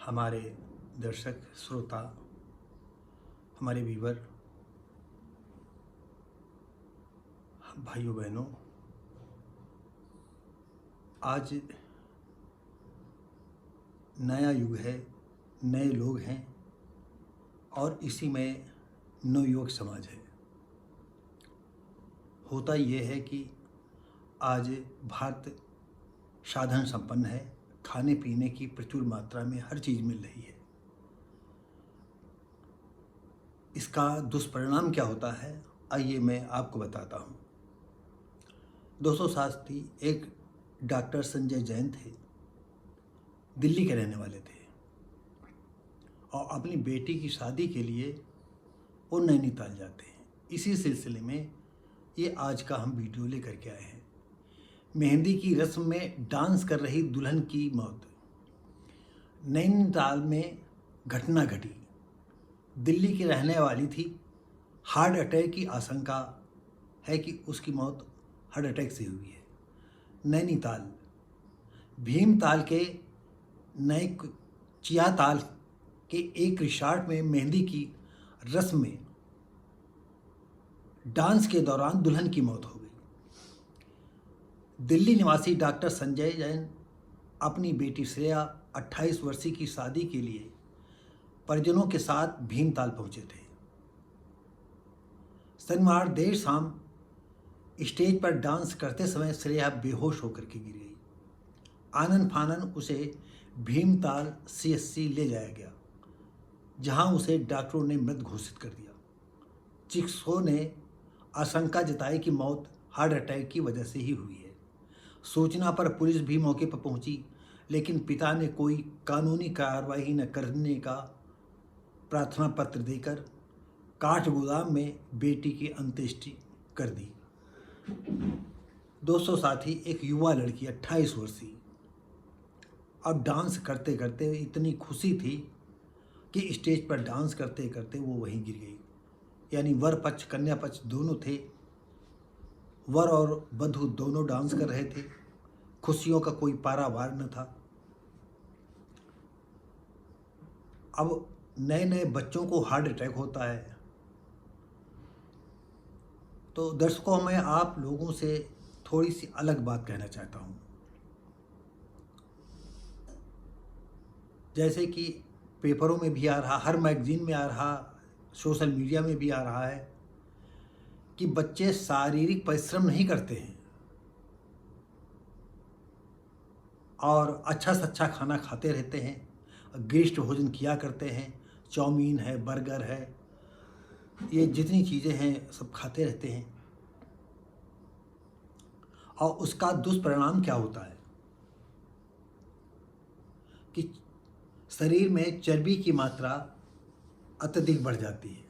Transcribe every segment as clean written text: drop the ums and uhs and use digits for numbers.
हमारे दर्शक श्रोता, हमारे व्यूवर, भाइयों बहनों, आज नया युग है, नए लोग हैं और इसी में नवयुवक समाज है। होता ये है कि आज भारत साधन संपन्न है, खाने पीने की प्रचुर मात्रा में हर चीज़ मिल रही है। इसका दुष्परिणाम क्या होता है, आइए मैं आपको बताता हूँ। दोस्तों, साथी, एक डॉक्टर संजय जैन थे, दिल्ली के रहने वाले थे और अपनी बेटी की शादी के लिए वो नैनीताल जाते हैं। इसी सिलसिले में ये आज का हम वीडियो लेकर के आए हैं। मेहंदी की रस्म में डांस कर रही दुल्हन की मौत। नैनीताल में घटना घटी। दिल्ली की रहने वाली थी, हार्ट अटैक की आशंका है कि उसकी मौत हार्ट अटैक से हुई है। नैनीताल भीमताल के नए चियाताल के एक रिसॉर्ट में मेहंदी की रस्म में डांस के दौरान दुल्हन की मौत हो गई। दिल्ली निवासी डॉक्टर संजय जैन अपनी बेटी श्रेया 28 वर्षीय की शादी के लिए परिजनों के साथ भीमताल पहुंचे थे। शनिवार देर शाम स्टेज पर डांस करते समय श्रेया बेहोश होकर के गिर गई। आनन फानन उसे भीमताल सीएचसी ले जाया गया, जहां उसे डॉक्टरों ने मृत घोषित कर दिया। चिकित्सकों ने आशंका जताई कि मौत हार्ट अटैक की वजह से ही हुई है। सूचना पर पुलिस भी मौके पर पहुंची, लेकिन पिता ने कोई कानूनी कार्रवाई न करने का प्रार्थना पत्र देकर काठगोदाम में बेटी की अंत्येष्टि कर दी। दोस्तों साथी, एक युवा लड़की 28 वर्षीय अब डांस करते करते इतनी खुशी थी कि स्टेज पर डांस करते करते वो वहीं गिर गई। यानी वर पक्ष कन्या पक्ष दोनों थे, वर और वधू दोनों डांस कर रहे थे। खुशियों का कोई पारावार न था। अब नए नए बच्चों को हार्ट अटैक होता है, तो दर्शकों, मैं आप लोगों से थोड़ी सी अलग बात कहना चाहता हूँ। जैसे कि पेपरों में भी आ रहा, हर मैगजीन में आ रहा, सोशल मीडिया में भी आ रहा है कि बच्चे शारीरिक परिश्रम नहीं करते हैं और अच्छा से अच्छा खाना खाते रहते हैं, गरिष्ठ भोजन किया करते हैं। चाउमीन है, बर्गर है, ये जितनी चीज़ें हैं सब खाते रहते हैं। और उसका दुष्परिणाम क्या होता है कि शरीर में चर्बी की मात्रा अत्यधिक बढ़ जाती है।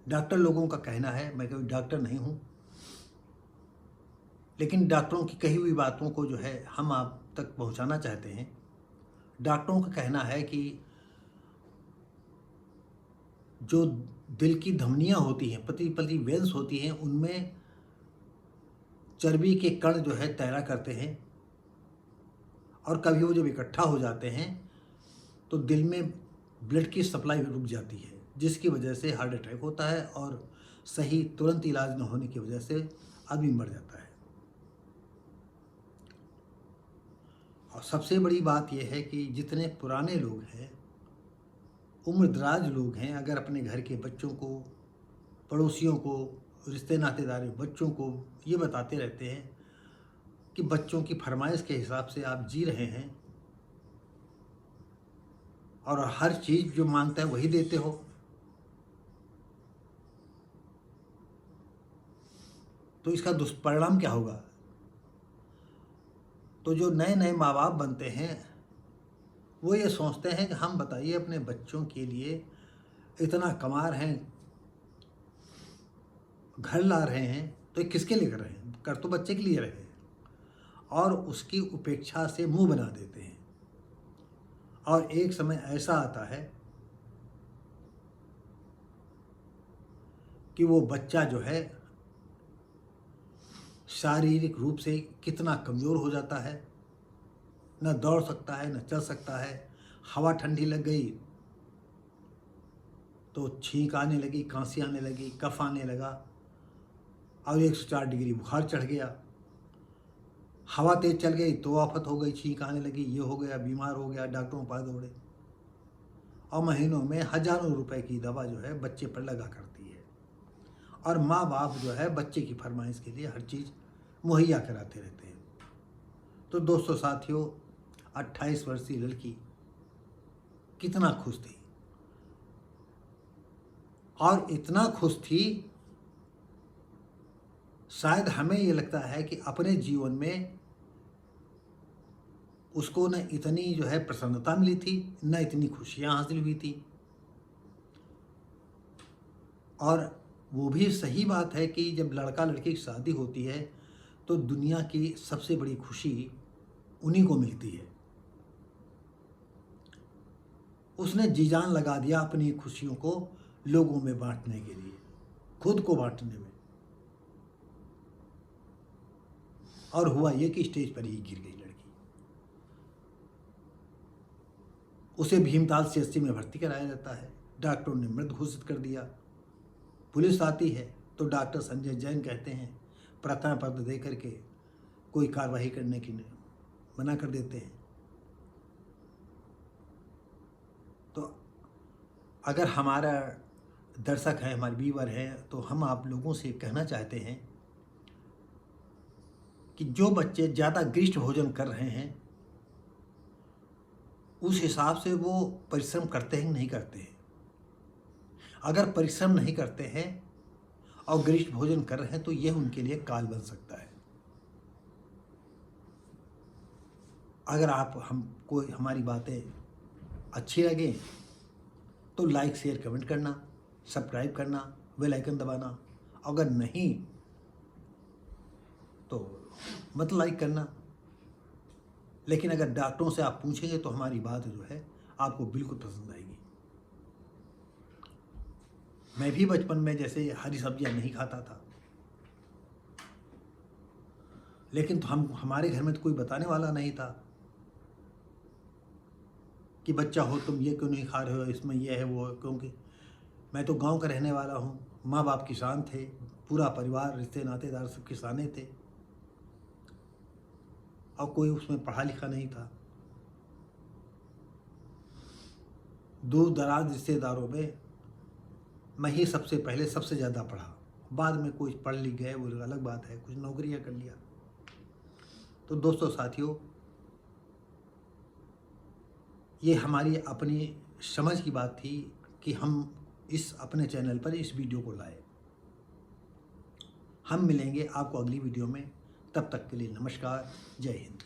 डॉक्टर लोगों का कहना है, मैं कोई डॉक्टर नहीं हूँ, लेकिन डॉक्टरों की कही हुई बातों को जो है हम आप तक पहुँचाना चाहते हैं। डॉक्टरों का कहना है कि जो दिल की धमनियाँ होती हैं, पतली पतली वेन्स होती हैं, उनमें चर्बी के कण जो है तैरा करते हैं और कभी वो जब इकट्ठा हो जाते हैं तो दिल में ब्लड की सप्लाई रुक जाती है, जिसकी वजह से हार्ट अटैक होता है और सही तुरंत इलाज न होने की वजह से आदमी मर जाता है। और सबसे बड़ी बात यह है कि जितने पुराने लोग हैं, उम्रदराज लोग हैं, अगर अपने घर के बच्चों को, पड़ोसियों को, रिश्ते नातेदार बच्चों को ये बताते रहते हैं कि बच्चों की फरमाइश के हिसाब से आप जी रहे हैं और हर चीज़ जो मांगता है वही देते हो, तो इसका दुष्परिणाम क्या होगा। तो जो नए नए माँ बाप बनते हैं वो ये सोचते हैं कि हम बताइए अपने बच्चों के लिए इतना कमा रहे हैं, घर ला रहे हैं, तो ये किसके लिए कर रहे हैं, कर तो बच्चे के लिए रहे हैं, और उसकी उपेक्षा से मुंह बना देते हैं। और एक समय ऐसा आता है कि वो बच्चा जो है शारीरिक रूप से कितना कमज़ोर हो जाता है न दौड़ सकता है न चल सकता है। हवा ठंडी लग गई तो छींक आने लगी, खांसी आने लगी, कफ आने लगा और 104 डिग्री बुखार चढ़ गया। हवा तेज चल गई तो आफत हो गई, छींक आने लगी, ये हो गया, बीमार हो गया, डॉक्टरों के पास दौड़े और महीनों में हजारों रुपए की दवा जो है बच्चे पर लगा करती है। और माँ बाप जो है बच्चे की फरमाइश के लिए हर चीज़ मुहैया कराते रहते हैं। तो दोस्तों साथियों, 28 वर्षीय लड़की कितना खुश थी, और इतना खुश थी शायद हमें ये लगता है कि अपने जीवन में उसको न इतनी जो है प्रसन्नता मिली थी, न इतनी खुशियां हासिल हुई थी। और वो भी सही बात है कि जब लड़का लड़की की शादी होती है तो दुनिया की सबसे बड़ी खुशी उन्हीं को मिलती है। उसने जी जान लगा दिया अपनी खुशियों को लोगों में बांटने के लिए, खुद को बांटने में, और हुआ ये कि स्टेज पर ही गिर गई लड़की। उसे भीमताल सीएचसी में भर्ती कराया जाता है। डॉक्टरों ने मृत घोषित कर दिया। पुलिस आती है तो डॉक्टर संजय जैन कहते हैं, प्रताप पत्र दे करके कोई कार्रवाई करने की मना कर देते हैं। तो अगर हमारा दर्शक है, हमारे व्यूअर हैं, तो हम आप लोगों से कहना चाहते हैं कि जो बच्चे ज़्यादा गरिष्ठ भोजन कर रहे हैं उस हिसाब से वो परिश्रम करते हैं नहीं करते हैं। अगर परिश्रम नहीं करते हैं और गरिष्ठ भोजन कर रहे हैं तो यह उनके लिए काल बन सकता है। अगर आप हमको हमारी बातें अच्छी लगें तो लाइक शेयर कमेंट करना, सब्सक्राइब करना, बेल आइकन दबाना। अगर नहीं तो मत लाइक करना। लेकिन अगर डॉक्टरों से आप पूछेंगे तो हमारी बात जो है आपको बिल्कुल पसंद आएगी। मैं भी बचपन में जैसे हरी सब्जियां नहीं खाता था, लेकिन तो हमारे घर में तो कोई बताने वाला नहीं था कि बच्चा हो तुम ये क्यों नहीं खा रहे हो, इसमें ये है वो है। क्योंकि मैं तो गांव का रहने वाला हूँ, माँ बाप किसान थे, पूरा परिवार रिश्ते नातेदार सब किसाने थे और कोई उसमें पढ़ा लिखा नहीं था। दूर दराज रिश्तेदारों में मैं ही सबसे पहले सबसे ज़्यादा पढ़ा। बाद में कुछ पढ़ लिख गए वो अलग बात है, कुछ नौकरियां कर लिया। तो दोस्तों साथियों, ये हमारी अपनी समझ की बात थी कि हम इस अपने चैनल पर इस वीडियो को लाए। हम मिलेंगे आपको अगली वीडियो में, तब तक के लिए नमस्कार, जय हिंद।